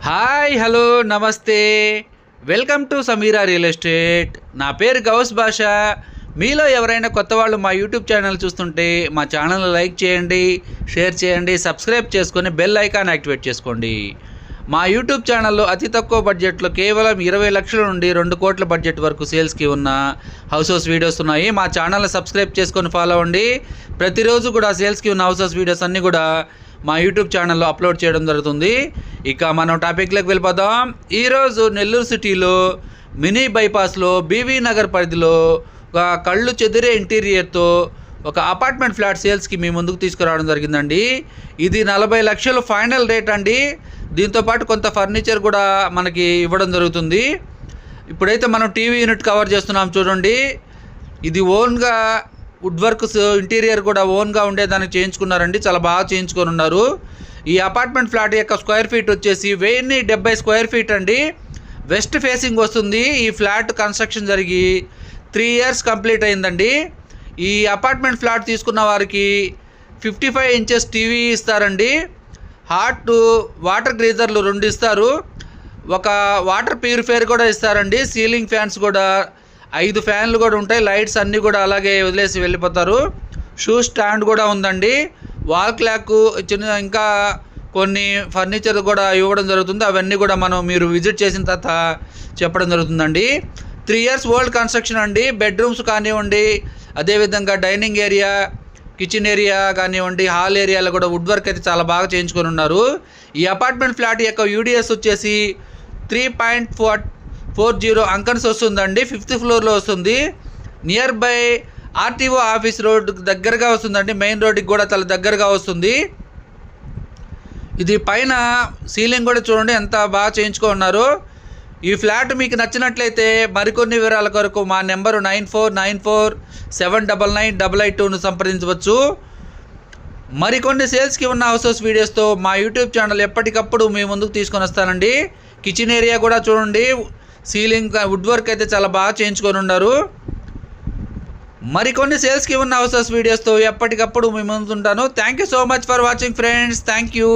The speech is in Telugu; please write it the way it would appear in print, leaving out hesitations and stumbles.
హాయ్ హలో నమస్తే welcome to Sameera real estate. నా పేరు గౌస్ బాషా. మీలో ఎవరైనా కొత్త వాళ్ళు మా యూట్యూబ్ ఛానల్ చూస్తుంటే మా ఛానల్ని లైక్ చేయండి, షేర్ చేయండి, సబ్స్క్రైబ్ చేసుకొని బెల్ ఐకాన్ యాక్టివేట్ చేసుకోండి. మా యూట్యూబ్ ఛానల్లో అతి తక్కువ బడ్జెట్లో కేవలం 20 లక్షల నుండి 2 కోట్ల బడ్జెట్ వరకు సేల్స్కి ఉన్న హౌస్ వీడియోస్ ఉన్నాయి. మా ఛానల్ని సబ్స్క్రైబ్ చేసుకొని ఫాలో అవ్వండి. ప్రతిరోజు కూడా సేల్స్కి ఉన్న హౌస్ వీడియోస్ అన్నీ కూడా మా యూట్యూబ్ ఛానల్లో అప్లోడ్ చేయడం జరుగుతుంది. ఇక మనం టాపిక్లోకి వెళ్ళిపోదాం. ఈరోజు నెల్లూరు సిటీలో మినీ బైపాస్లో బీవీ నగర్ పరిధిలో ఒక కళ్ళు చెదిరే ఇంటీరియర్తో ఒక అపార్ట్మెంట్ ఫ్లాట్ సేల్స్కి మీ ముందుకు తీసుకురావడం జరిగిందండి. ఇది 40 లక్షలు ఫైనల్ రేట్ అండి. దీంతోపాటు కొంత ఫర్నిచర్ కూడా మనకి ఇవ్వడం జరుగుతుంది. ఇప్పుడైతే మనం టీవీ యూనిట్ కవర్ చేస్తున్నాం చూడండి. ఇది ఓన్గా వుడ్ వర్క్స్ ఇంటీరియర్ కూడా ఓన్గా ఉండేదానికి చేయించుకున్నారండి. చాలా బాగా చేయించుకొని ఉన్నారు. ఈ అపార్ట్మెంట్ ఫ్లాట్ యొక్క స్క్వేర్ ఫీట్ వచ్చేసి 1070 స్క్వేర్ ఫీట్ అండి. వెస్ట్ ఫేసింగ్ వస్తుంది. ఈ ఫ్లాట్ కన్స్ట్రక్షన్ జరిగి 3 ఇయర్స్ కంప్లీట్ అయిందండి. ఈ అపార్ట్మెంట్ ఫ్లాట్ తీసుకున్న వారికి 55 ఇంచెస్ టీవీ ఇస్తారండి. హాట్ వాటర్ గ్రీజర్లు 2 ఇస్తారు. ఒక వాటర్ ప్యూరిఫైయర్ కూడా ఇస్తారండి. సీలింగ్ ఫ్యాన్స్ కూడా 5 ఫ్యాన్లు కూడా ఉంటాయి. లైట్స్ అన్నీ కూడా అలాగే వదిలేసి వెళ్ళిపోతారు. షూ స్టాండ్ కూడా ఉందండి. వాల్ క్లాక్ చిన్న ఇంకా కొన్ని ఫర్నిచర్ కూడా ఇవ్వడం జరుగుతుంది. అవన్నీ కూడా మీరు విజిట్ చేసిన తర్వాత చెప్పడం జరుగుతుందండి. 3 ఇయర్స్ ఓల్డ్ కన్స్ట్రక్షన్ అండి. బెడ్రూమ్స్ కానివ్వండి, అదేవిధంగా డైనింగ్ ఏరియా, కిచెన్ ఏరియా కానివ్వండి, హాల్ ఏరియాలో కూడా వుడ్ వర్క్ అయితే చాలా బాగా చేయించుకొని ఉన్నారు. ఈ అపార్ట్మెంట్ ఫ్లాట్ యొక్క యూడిఎస్ వచ్చేసి 3.40 అంకన్స్ వస్తుందండి. 5th ఫ్లోర్లో వస్తుంది. Near by RTO office road దగ్గరగా వస్తుందండి. మెయిన్ రోడ్కి కూడా చాలా దగ్గరగా వస్తుంది. ఇది పైన సీలింగ్ కూడా చూడండి ఎంత బాగా చేయించుకున్నారు. ఈ ఫ్లాట్ మీకు నచ్చినట్లయితే మరికొన్ని వివరాల కొరకు మా నెంబరు 9494799882ను సంప్రదించవచ్చు. మరికొన్ని సేల్స్కి ఉన్న హౌసెస్ వీడియోస్తో మా యూట్యూబ్ ఛానల్ ఎప్పటికప్పుడు మీ ముందుకు తీసుకొని వస్తానండి. కిచెన్ ఏరియా కూడా చూడండి. సీలింగ్ వుడ్ వర్క్ అయితే చాలా బాగా చేయించుకొని ఉన్నారు. మరికొన్ని సేల్స్కి ఉన్న హౌసెస్ వీడియోస్తో ఎప్పటికప్పుడు మీ ముందు ఉంటాను. Thank you so much for watching friends. Thank you.